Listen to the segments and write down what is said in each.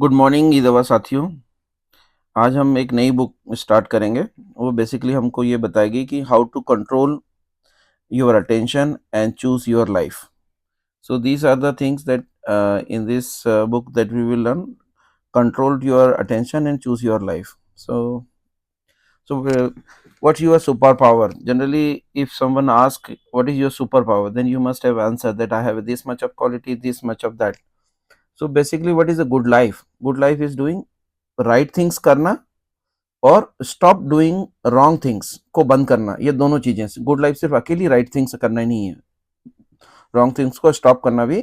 Good morning ईदवा साथियों। आज हम एक नई बुक स्टार्ट करेंगे। वो बेसिकली हमको ये बताएगी कि how to control your attention and choose your life. So these are the things that in this book that we will learn. Control your attention and choose your life. So what's your superpower? Generally, if someone asks what is your superpower, then you must have answered that I have this much of quality, this much of that. So basically, what is a good life? Good life is doing right things करना और stop doing wrong things को बंद करना। ये दोनों चीजें। Good life सिर्फ अकेली राइट थिंग्स करना ही नहीं है, रॉन्ग थिंग्स को स्टॉप करना भी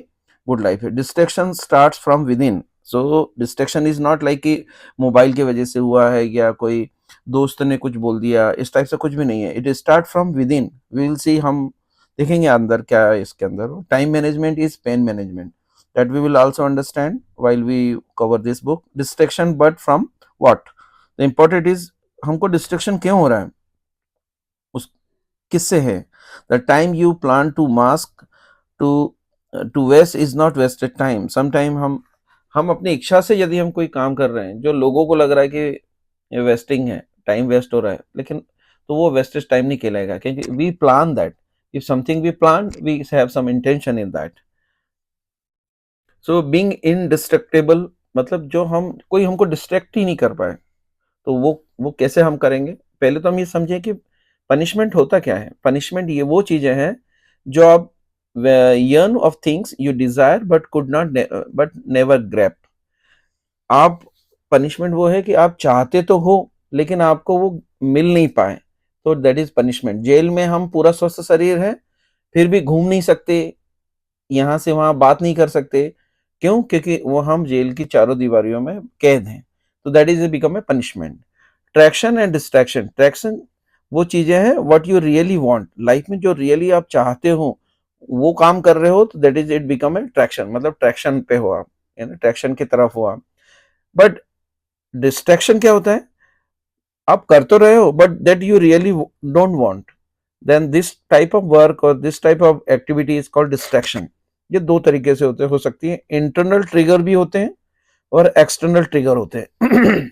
गुड लाइफ है। Distraction starts from with in. So distraction is not like कि मोबाइल की वजह से हुआ है या कोई दोस्त ने कुछ बोल दिया, इस टाइप से कुछ भी नहीं है। It start from within. We will see, हम देखेंगे अंदर क्या है इसके अंदर। Time management is pain management, that we will also understand while we cover this book. Distraction but from what, the important is हमको डिस्ट्रैक्शन क्यों हो रहा है, उस किससे है। The time you plan to mask to to waste is not wasted time. Some time हम अपनी इच्छा से यदि हम कोई काम कर रहे हैं जो लोगों को लग रहा है कि ये वेस्टिंग है, टाइम वेस्ट हो रहा है, लेकिन तो वो वेस्टेज टाइम नहीं कहलाएगा, क्योंकि we plan that. If something we plan, we have some intention in that. So being indistractable मतलब जो हम कोई हमको डिस्ट्रैक्ट ही नहीं कर पाए, तो वो कैसे हम करेंगे। पहले तो हम ये समझें कि पनिशमेंट होता क्या है। पनिशमेंट ये वो चीजें हैं जो आप yearn of things you desire but could not but never grab। आप पनिशमेंट वो है कि आप चाहते तो हो लेकिन आपको वो मिल नहीं पाए, तो दैट इज पनिशमेंट। जेल में हम पूरा स्वस्थ शरीर है, फिर भी घूम नहीं सकते, यहाँ से वहां बात नहीं कर सकते। क्यों? क्योंकि वो हम जेल की चारों दीवारियों में कैद हैं। तो that is become a punishment. Traction and distraction. Traction वो चीजें हैं what you really want, life में जो रियली आप चाहते हो वो काम कर रहे हो, तो that is it become a traction. मतलब ट्रैक्शन पे हो आप, यानी ट्रैक्शन की तरफ हो आप। बट डिस्ट्रैक्शन क्या होता है, आप कर तो रहे हो but that you really don't want, then this type of work और this type of activity is called distraction. ये दो तरीके से हो सकती है। इंटरनल ट्रिगर भी होते हैं और एक्सटर्नल ट्रिगर होते हैं।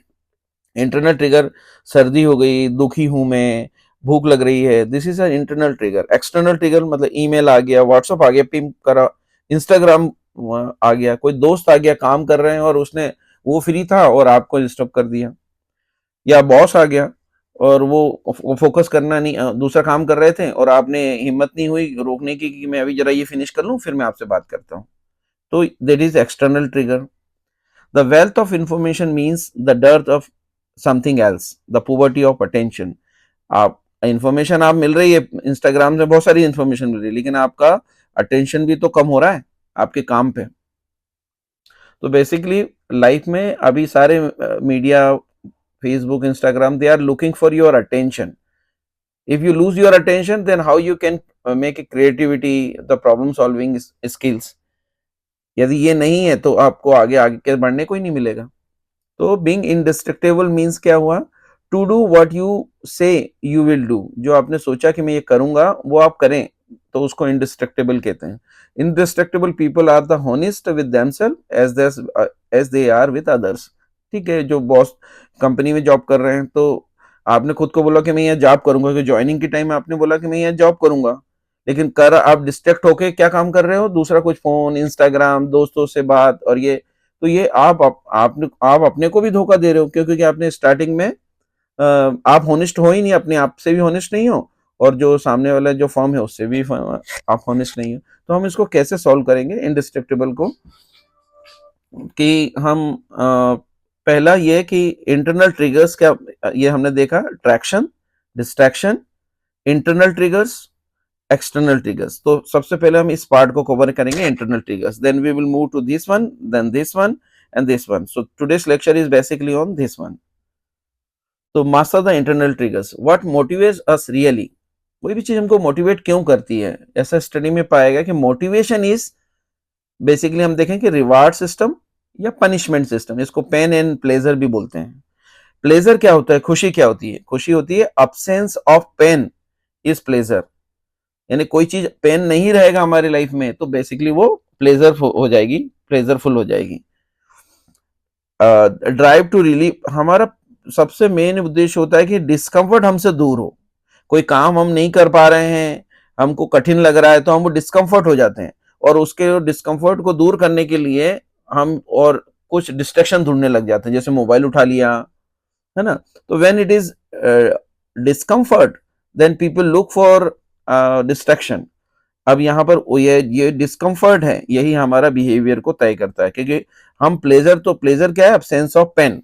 इंटरनल ट्रिगर, सर्दी हो गई, दुखी हूं मैं, भूख लग रही है, this is a internal trigger. External trigger मतलब ईमेल आ गया, व्हाट्सअप आ गया, पिंग करा, इंस्टाग्राम आ गया, कोई दोस्त आ गया, काम कर रहे हैं और उसने वो फ्री था और आपको डिस्टर्ब कर दिया, या बॉस आ गया और वो फोकस करना नहीं, दूसरा काम कर रहे थे और आपने हिम्मत नहीं हुई रोकने की कि मैं अभी जरा ये फिनिश कर लूं फिर मैं आपसे बात करता हूँ। तो that is external trigger. The wealth of information means the dearth of something else, the poverty of attention. आप इंफॉर्मेशन आप मिल रही है, इंस्टाग्राम से बहुत सारी इंफॉर्मेशन मिल रही है, लेकिन आपका अटेंशन भी तो कम हो रहा है आपके काम पे। तो बेसिकली लाइफ में अभी सारे media, Facebook, Instagram, they are looking for your attention. if you lose your attention, then how you can make a creativity, the problem solving skills। यदि ये नहीं है तो आपको आगे आगे के बढ़ने को ही नहीं मिलेगा। तो बीइंग इंडिस्ट्रक्टेबल मीन्स क्या हुआ, टू डू व्हाट यू से यू विल डू। जो आपने सोचा कि मैं ये करूंगा वो आप करें, तो उसको इंडिस्ट्रक्टेबल कहते हैं। Indistractable people are the honest with themselves as they are with others. ठीक है, जो बॉस कंपनी में जॉब कर रहे हैं, तो आपने खुद को बोला कि मैं यहाँ जॉब करूंगा, कि ज्वाइनिंग के टाइम आपने बोला कि मैं यहाँ जॉब करूंगा, लेकिन कर आप डिस्ट्रैक्ट होके क्या काम कर रहे हो, दूसरा कुछ फोन, इंस्टाग्राम, दोस्तों से बात, और ये तो ये आप अपने को भी धोखा दे रहे हो, क्योंकि आपने स्टार्टिंग में आप होनेस्ट हो ही नहीं, अपने आप से भी होनेस्ट नहीं हो और जो सामने वाला जो फॉर्म है उससे भी आप होनेस्ट नहीं हो। तो हम इसको कैसे सॉल्व करेंगे इंडिस्ट्रक्टेबल को, कि हम पहला ये कि इंटरनल ट्रिगर्स क्या, ये हमने देखा, traction, distraction, internal triggers, external triggers. तो सबसे पहले हम इस पार्ट को कवर करेंगे, internal triggers, then we will move to this one, then this one and this one. So today's lecture is basically on this one. तो master the internal triggers, what motivates us really. कोई भी चीज हमको motivate क्यों करती है, ऐसा study में पाएगा कि मोटिवेशन इज बेसिकली, हम देखें कि रिवार्ड सिस्टम या पनिशमेंट सिस्टम, इसको पेन एंड प्लेजर भी बोलते हैं। प्लेजर क्या होता है, खुशी क्या होती है, खुशी होती है absence of pain is pleasure. यानी कोई चीज पेन नहीं रहेगा हमारी लाइफ में तो बेसिकली वो प्लेजर हो जाएगी, प्लेजरफुल हो जाएगी। ड्राइव टू रिलीव, हमारा सबसे मेन उद्देश्य होता है कि डिस्कम्फर्ट हमसे दूर हो। कोई काम हम नहीं कर पा रहे हैं, हमको कठिन लग रहा है, तो हम वो डिस्कम्फर्ट हो जाते हैं, और उसके डिस्कम्फर्ट को दूर करने के लिए हम और कुछ डिस्ट्रैक्शन ढूंढने लग जाते हैं, जैसे मोबाइल उठा लिया, है ना। तो when it is discomfort, then people look for distraction. अब यहाँ पर ये डिस्कम्फर्ट है, यही हमारा बिहेवियर को तय करता है, क्योंकि हम प्लेजर, तो प्लेजर क्या है, absence of pain.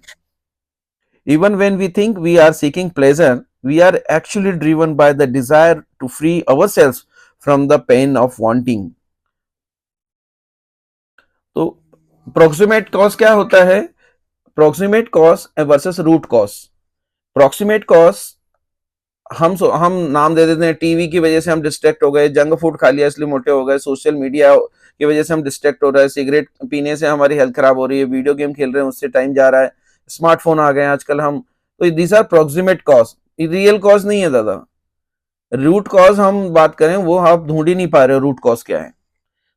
Even when we think we are seeking pleasure, we are actually driven by the desire to free ourselves from the pain of wanting. तो proximate cause क्या होता है? Proximate cause versus root cause. Proximate cause हम नाम दे देते हैं, TV की वजह से हम डिस्ट्रैक्ट हो गए, जंक फूड खा लिया इसलिए मोटे हो गए, सोशल मीडिया की वजह से हम डिस्ट्रैक्ट हो रहे हैं, सिगरेट पीने से हमारी हेल्थ खराब हो रही है, वीडियो गेम खेल रहे हैं उससे टाइम जा रहा है, स्मार्टफोन आ गए आजकल हम। तो these are proximate cause, real cause नहीं है दादा। रूट कॉज हम बात करें, वो आप ढूंढ ही नहीं पा रहे हो रूट कॉज क्या है।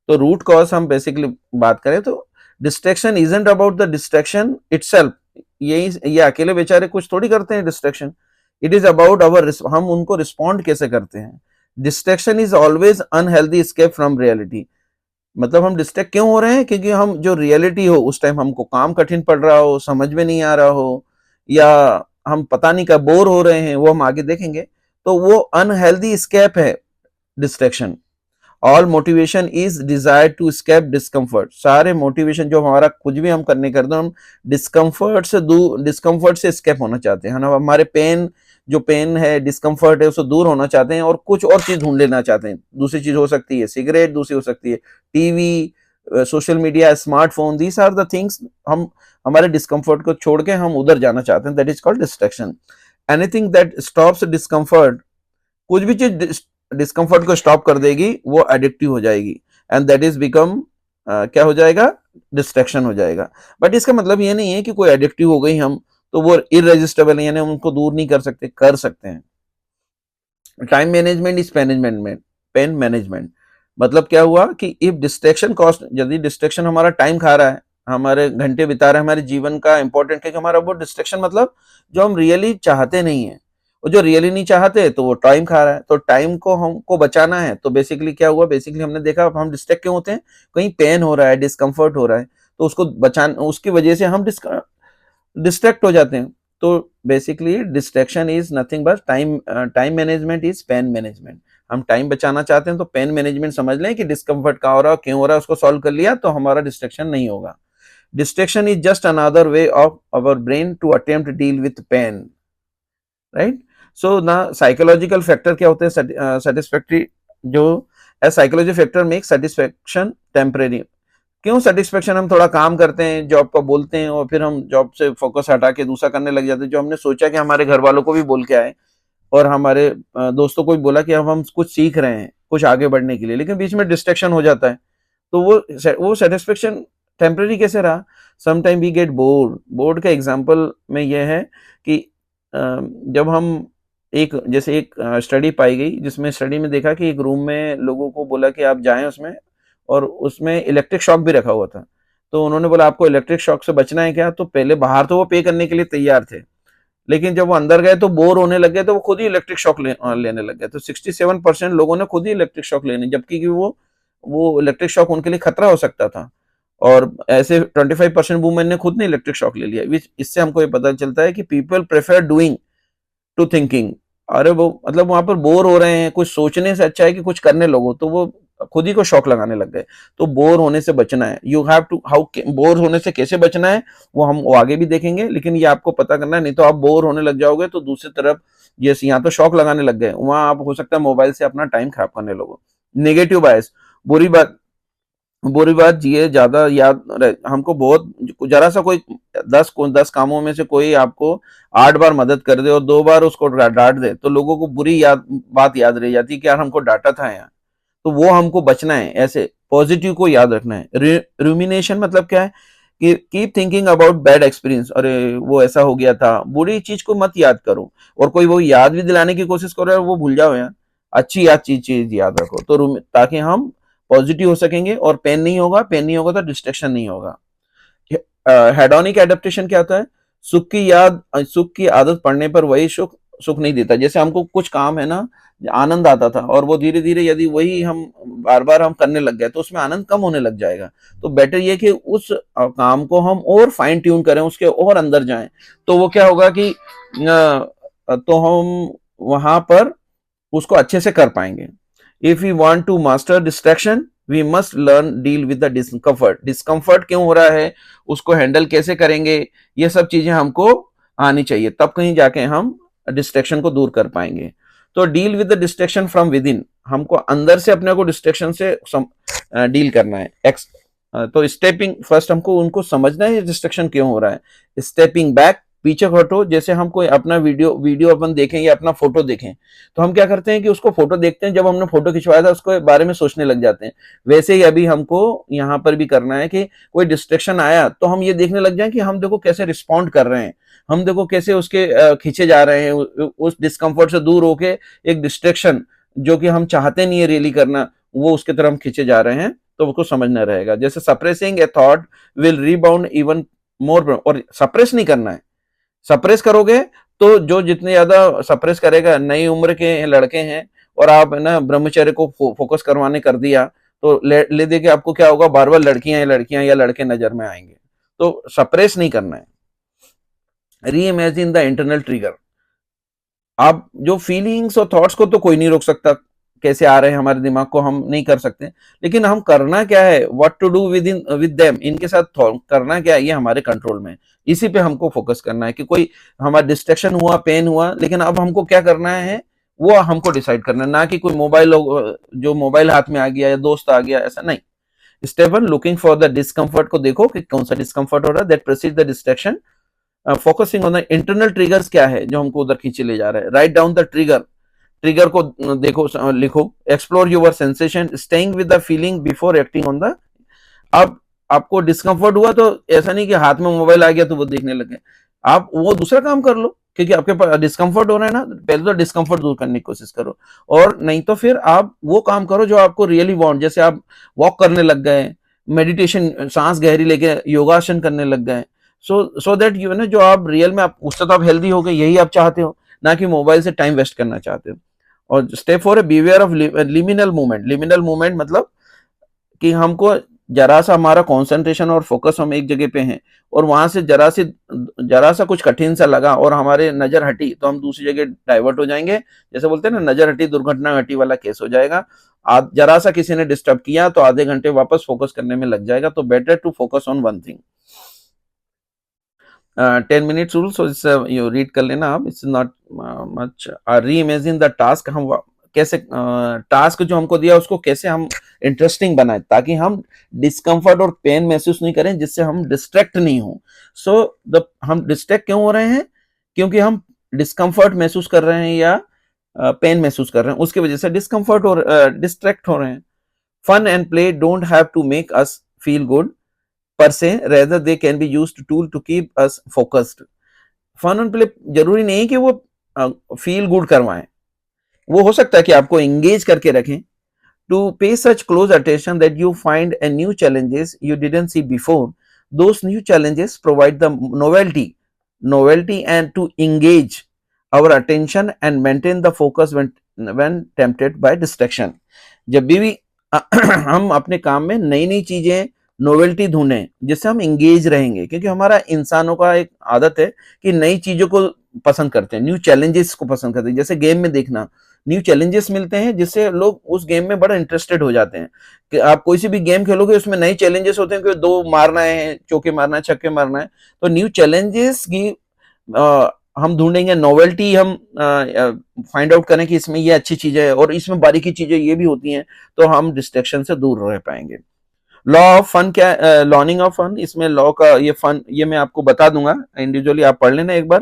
तो रूट कॉज हम बेसिकली बात करें तो distraction isn't about the distraction itself. ये अकेले बेचारे कुछ थोड़ी करते हैं distraction, it is about our, हम उनको रिस्पॉन्ड कैसे करते हैं। Distraction is always unhealthy escape from reality. मतलब हम डिस्ट्रैक्ट क्यों हो रहे हैं, क्योंकि हम जो रियलिटी हो उस टाइम हमको काम कठिन पड़ रहा हो, समझ में नहीं आ रहा हो, या हम पता नहीं कब बोर हो रहे हैं, वो हम आगे देखेंगे। तो वो अनहेल्दी एस्केप है distraction. All motivation is desire to escape discomfort. सारे मोटिवेशन जो हमारा कुछ भी हम करने करते हैं, हम डिस्कम्फर्ट से दूर, डिस्कम्फर्ट से स्केप होना चाहते हैं ना। हमारे पेन, जो पेन है, डिस्कम्फर्ट है, उससे दूर होना चाहते हैं और कुछ और चीज ढूंढ लेना चाहते हैं। दूसरी चीज हो सकती है सिगरेट, दूसरी हो सकती है TV, social media, smartphone. These are the things, हम हमारे डिस्कम्फर्ट को छोड़ के हम उधर जाना चाहते हैं। That is called distraction. Anything that stops discomfort, कुछ भी चीज डिस्कम्फर्ट को स्टॉप कर देगी, वो एडिक्टिव हो जाएगी, एंड दैट इज बिकम, क्या हो जाएगा, डिस्ट्रैक्शन हो जाएगा। बट इसका मतलब ये नहीं है कि कोई एडिक्टिव हो गई हम तो वो इरेजिस्टेबल है, यानी हम उनको दूर नहीं कर सकते, कर सकते हैं। Time management is management, pain management. मतलब क्या हुआ कि इफ डिस्ट्रैक्शन कॉस्ट, यदि डिस्ट्रैक्शन हमारा टाइम खा रहा है, हमारे घंटे बिता रहा है, हमारे जीवन का इंपॉर्टेंट है कि हमारा वो डिस्ट्रैक्शन, मतलब जो हम रियली चाहते नहीं है, और जो रियली नहीं चाहते तो वो टाइम खा रहा है, तो टाइम को हमको बचाना है। तो बेसिकली क्या हुआ, बेसिकली हमने देखा हम डिस्ट्रैक्ट क्यों होते हैं, कहीं पेन हो रहा है, डिस्कम्फर्ट हो रहा है, तो उसको बचाना, उसकी वजह से हम डिस्ट्रैक्ट हो जाते हैं। तो basically distraction is nothing but time management is pain management. हम टाइम बचाना चाहते हैं तो पेन मैनेजमेंट समझ लें कि डिस्कम्फर्ट कहाँ हो रहा है, क्यों हो रहा है, उसको सॉल्व कर लिया तो हमारा डिस्ट्रैक्शन नहीं होगा। Distraction is just another way of our brain to attempt deal with pain, right. So ना साइकोलॉजिकल फैक्टर क्या होते हैं, सेटिस्फैक्ट्री, जो a psychology factor make satisfaction temporary. क्यों सेटिस्फेक्शन, हम थोड़ा काम करते हैं, जॉब का बोलते हैं, और फिर हम जॉब से फोकस हटा के दूसरा करने लग जाते हैं, जो हमने सोचा कि हमारे घर वालों को भी बोल के आए, और हमारे दोस्तों को भी बोला कि अब हम कुछ सीख रहे हैं, कुछ आगे बढ़ने के लिए, लेकिन बीच में डिस्ट्रैक्शन हो जाता है। तो वो सेटिस्फेक्शन टेम्पररी कैसे रहा, sometime we get bored. Bored का एग्जांपल में यह है कि जब हम जैसे एक स्टडी पाई गई, जिसमें स्टडी में देखा कि एक रूम में लोगों को बोला कि आप जाएं उसमें, और उसमें इलेक्ट्रिक शॉक भी रखा हुआ था। तो उन्होंने बोला आपको इलेक्ट्रिक शॉक से बचना है क्या, तो पहले बाहर तो वो पे करने के लिए तैयार थे, लेकिन जब वो अंदर गए तो बोर होने लग गए, तो वो खुद ही इलेक्ट्रिक शॉक लेने लग गए। तो 67% लोगों ने खुद ही इलेक्ट्रिक शॉक लेने, जबकि कि वो इलेक्ट्रिक शॉक उनके लिए खतरा हो सकता था, और ऐसे 25% वुमेन ने खुद ने इलेक्ट्रिक शॉक ले लिया। इससे हमको ये पता चलता है कि people prefer doing to thinking. अरे वो मतलब वहां पर बोर हो रहे हैं, कुछ सोचने से अच्छा है कि कुछ करने लगो, तो वो खुद ही को शौक लगाने लग गए। तो बोर होने से बचना है, you have to, how bore होने से कैसे बचना है वो आगे भी देखेंगे, लेकिन ये आपको पता करना है, नहीं तो आप बोर होने लग जाओगे तो दूसरी तरफ, ये यहाँ तो शौक लगाने लग गए, वहां आप हो सकता है मोबाइल से अपना टाइम खराब करने लगो। नेगेटिव बायस, बुरी बात, बुरी बात ये ज्यादा याद हमको बहुत, जरा सा कोई 10 कामों में से कोई आपको 8 बार मदद कर दे और 2 बार उसको डांट दे, तो लोगों को बुरी बात याद रह जाती है कि यार हमको डांटा था यार। तो वो हमको बचना है, ऐसे पॉजिटिव को याद रखना है। रूमिनेशन मतलब क्या है कि keep thinking about bad experience, अरे वो ऐसा हो गया था, बुरी चीज को मत याद करो, और कोई वो याद भी दिलाने की कोशिश करो वो भूल जाओ यार, अच्छी चीज याद रखो, तो ताकि हम पॉजिटिव हो सकेंगे, और पेन नहीं होगा, पेन नहीं होगा तो डिस्ट्रैक्शन नहीं होगा। हेडोनिक एडेप्टेशन क्या होता है? सुख की आदत पड़ने पर वही सुख सुख नहीं देता। जैसे हमको कुछ काम है ना, आनंद आता था, और वो धीरे धीरे यदि वही हम बार बार हम करने लग गए तो उसमें आनंद कम होने लग जाएगा। तो बेटर ये कि उस काम को हम और फाइन ट्यून करें, उसके और अंदर जाएं। तो वो क्या होगा कि तो हम वहां पर उसको अच्छे से कर पाएंगे। If you want to master distraction we must learn deal with the discomfort. Discomfort क्यों हो रहा है, उसको हैंडल कैसे करेंगे, ये सब चीजें हमको आनी चाहिए, तब कहीं जाके हम डिस्ट्रैक्शन को दूर कर पाएंगे। तो deal with the distraction from with in, हमको अंदर से अपने को डिस्ट्रैक्शन से डील करना है। तो स्टेपिंग फर्स्ट हमको उनको समझना है डिस्ट्रैक्शन क्यों हो रहा है। स्टेपिंग बैक, पीछे हटो। जैसे हम कोई अपना वीडियो अपन देखें या अपना फोटो देखें, तो हम क्या करते हैं कि उसको फोटो देखते हैं, जब हमने फोटो खिंचवाया था उसके बारे में सोचने लग जाते हैं। वैसे ही अभी हमको यहाँ पर भी करना है कि कोई डिस्ट्रैक्शन आया तो हम ये देखने लग जाए कि हम देखो कैसे रिस्पॉन्ड कर रहे हैं, हम देखो कैसे उसके खींचे जा रहे हैं, उस डिस्कम्फर्ट से दूर होके एक डिस्ट्रैक्शन जो कि हम चाहते नहीं है रियली करना, वो उसके तरफ हम खींचे जा रहे हैं। तो उसको समझना रहेगा। जैसे suppressing A thought will rebound even more, और सप्रेस नहीं करना है। सप्रेस करोगे तो जो जितने ज्यादा सप्रेस करेगा, नई उम्र के लड़के हैं और आप है ना ब्रह्मचर्य को फोकस करवाने कर दिया, तो ले दे के आपको क्या होगा, बार बार लड़कियां या लड़के नजर में आएंगे। तो सप्रेस नहीं करना है। री इमेजिन द इंटरनल ट्रिगर। आप जो फीलिंग्स और थॉट्स को तो कोई नहीं रोक सकता, कैसे आ रहे हैं हमारे दिमाग को हम नहीं कर सकते, लेकिन हम करना क्या है, what to do with them, इनके साथ करना क्या है, ये हमारे कंट्रोल में है। इसी पे हमको फोकस करना है कि कोई हमारा डिस्ट्रैक्शन हुआ, पेन हुआ, लेकिन अब हमको क्या करना है वो हमको डिसाइड करना है, ना कि कोई जो मोबाइल हाथ में आ गया या दोस्त आ गया, ऐसा नहीं। Step one, looking for the discomfort को देखो कि कौन सा डिस्कम्फर्ट हो रहा है, that preceded the distraction. Focusing on the internal triggers, क्या है जो हमको उधर खींचे ले जा रहा है। Write down the trigger, trigger को देखो, लिखो। Explore your sensation, staying with the feeling before acting on the. अब आपको डिस्कम्फर्ट हुआ तो ऐसा नहीं कि हाथ में मोबाइल आ गया तो वो देखने लगे, आप वो दूसरा काम कर लो, क्योंकि आपके पास डिस्कम्फर्ट हो रहा है ना, पहले तो डिस्कम्फर्ट दूर करने की कोशिश करो, और नहीं तो फिर आप वो काम करो जो आपको रियली वांट। जैसे आप वॉक करने लग गए, मेडिटेशन, सांस गहरी लेके योगासन करने लग गए, सो दैट यू ना, जो आप रियल में आप उससे तो आप हेल्दी हो गए, यही आप चाहते हो, ना कि मोबाइल से टाइम वेस्ट करना चाहते हो। और स्टेप 4 है beware of liminal movement. Liminal movement मतलब कि हमको जरा सा हमारा कंसंट्रेशन और फोकस हम एक जगह पे हैं, और वहां से जरा सा कुछ कठिन सा लगा और हमारे नजर हटी तो हम दूसरी जगह डाइवर्ट हो जाएंगे। जैसे बोलते हैं ना, नजर हटी दुर्घटना घटी वाला केस हो जाएगा। जरा सा किसी ने डिस्टर्ब किया तो आधे घंटे वापस फोकस करने में लग जाएगा। तो better to focus on one thing. 10 minutes rule, so you read कर लेना आप, it's not much. Reimagine the task, हम कैसे टास्क जो हमको दिया उसको कैसे हम इंटरेस्टिंग बनाए, ताकि हम डिस्कम्फर्ट और पेन महसूस नहीं करें, जिससे हम डिस्ट्रैक्ट नहीं हो। हम डिस्ट्रैक्ट क्यों हो रहे हैं, क्योंकि हम डिस्कम्फर्ट महसूस कर रहे हैं या पेन महसूस कर रहे हैं, उसकी वजह से डिस्कम्फर्ट और डिस्ट्रैक्ट हो रहे हैं। Fun and play don't have to make us feel good per se, rather they can be used tool to keep us focused। Fun and play जरूरी नहीं कि वो फील गुड करवाएं, वो हो सकता है कि आपको एंगेज करके रखें। To pay such close attention that you find a new challenges you didn't see before, those new challenges provide the novelty and to engage our attention and maintain the focus when tempted by distraction। जब भी हम अपने काम में नई नई चीजें, novelty ढूंढें जिससे हम इंगेज रहेंगे, क्योंकि हमारा इंसानों का एक आदत है कि नई चीजों को पसंद करते हैं, न्यू चैलेंजेस को पसंद करते हैं। जैसे गेम में देखना, न्यू चैलेंजेस मिलते हैं जिससे लोग उस गेम में बड़ा इंटरेस्टेड हो जाते हैं। कि आप कोई सी भी गेम खेलोगे उसमें नए चैलेंजेस होते हैं कि दो मारना है, चौके मारना है, छक्के मारना है। तो न्यू चैलेंजेस की हम ढूंढेंगे, नोवेल्टी हम फाइंड आउट करें कि इसमें ये अच्छी चीज है और इसमें बारीकी चीजें ये भी होती हैं, तो हम डिस्ट्रैक्शन से दूर रह पाएंगे। लॉ ऑफ फन क्या है, लर्निंग ऑफ फन, इसमें लॉ का ये फन ये मैं आपको बता दूंगा इंडिविजुअली, आप पढ़ लेना एक बार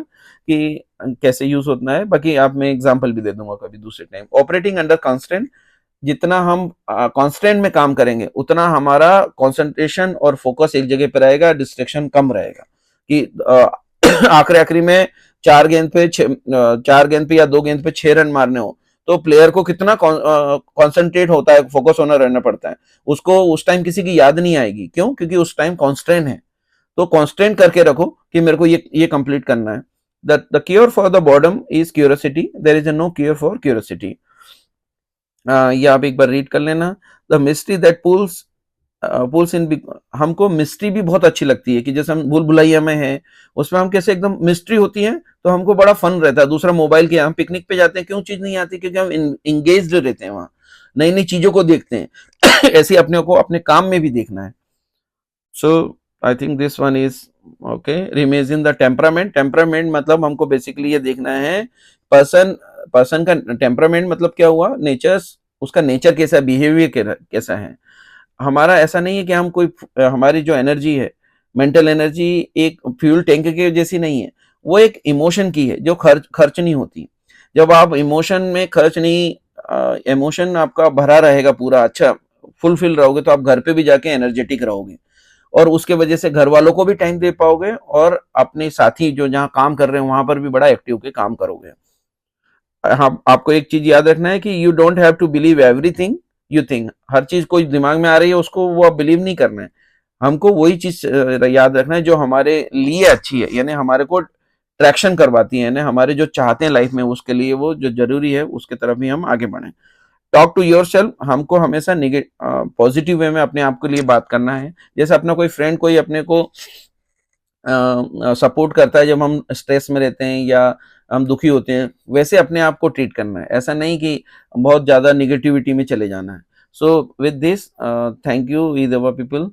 कि कैसे यूज होता है। बाकी आप मैं एग्जांपल भी दे दूंगा कभी दूसरे टाइम। ऑपरेटिंग अंडर कांस्टेंट, जितना हम कांस्टेंट में काम करेंगे उतना हमारा कंसंट्रेशन और फोकस एक जगह पे रहेगा, डिस्ट्रैक्शन कम रहेगा। कि आखिरी में 4 गेंद पे या 2 गेंद पे 6 रन मारने हो तो प्लेयर को कितना कॉन्सेंट्रेट होता है, फोकस होना रहना पड़ता है। उसको उस टाइम किसी की याद नहीं आएगी, क्यों, क्योंकि उस टाइम कॉन्स्टेंट है। तो कॉन्स्टेंट करके रखो कि मेरे को ये कंप्लीट करना है. The cure for the boredom is curiosity. There is no cure for curiosity. ये आप एक बार रीड कर लेना. The mystery that pulls in. हमको मिस्ट्री भी बहुत अच्छी लगती है कि जैसे हम भूल भुलैया में है, उसमें हम कैसे एकदम मिस्ट्री होती है तो हमको बड़ा फन रहता है. दूसरा मोबाइल के, हम पिकनिक पे जाते हैं, क्यों चीज नहीं आती, क्योंकि हम इंगेज्ड रहते हैं वहां, नई नई चीजों को देखते हैं. ऐसे अपने को अपने काम में भी देखना है. So I think this one is okay. Imagine the temperament. Temperament मतलब हमको बेसिकली ये देखना है पर्सन पर्सन का टेम्परामेंट मतलब क्या हुआ, नेचर्स, उसका नेचर कैसा, बिहेवियर कैसा है. हमारा ऐसा नहीं है कि हम कोई, हमारी जो एनर्जी है, मेंटल एनर्जी एक फ्यूल टैंक के जैसी नहीं है. वो एक इमोशन की है जो खर्च खर्च नहीं होती. जब आप इमोशन में खर्च नहीं, इमोशन आपका भरा रहेगा पूरा, अच्छा फुलफिल रहोगे, तो आप घर पे भी जाके एनर्जेटिक रहोगे और उसके वजह से घर वालों को भी टाइम दे पाओगे और अपने साथी जो जहाँ काम कर रहे हैं वहां पर भी बड़ा एक्टिव के काम करोगे. हाँ, आपको एक चीज याद रखना है कि you don't have to believe everything you think. हर चीज कोई दिमाग में आ रही है उसको वो आप बिलीव नहीं करना है. हमको वही चीज याद रखना है जो हमारे लिए अच्छी है, यानी हमारे को ट्रैक्शन करवाती है, यानी हमारे जो चाहते हैं लाइफ में उसके लिए वो जो जरूरी है उसके तरफ ही हम आगे बढ़े. Talk to yourself. हमको हमेशा पॉजिटिव वे में अपने आप के लिए बात करना है. जैसे अपना कोई फ्रेंड कोई अपने को सपोर्ट करता है जब हम स्ट्रेस में रहते हैं या हम दुखी होते हैं, वैसे अपने आप को ट्रीट करना है. ऐसा नहीं कि बहुत ज्यादा निगेटिविटी में चले जाना है. So with this, thank you Eid our people.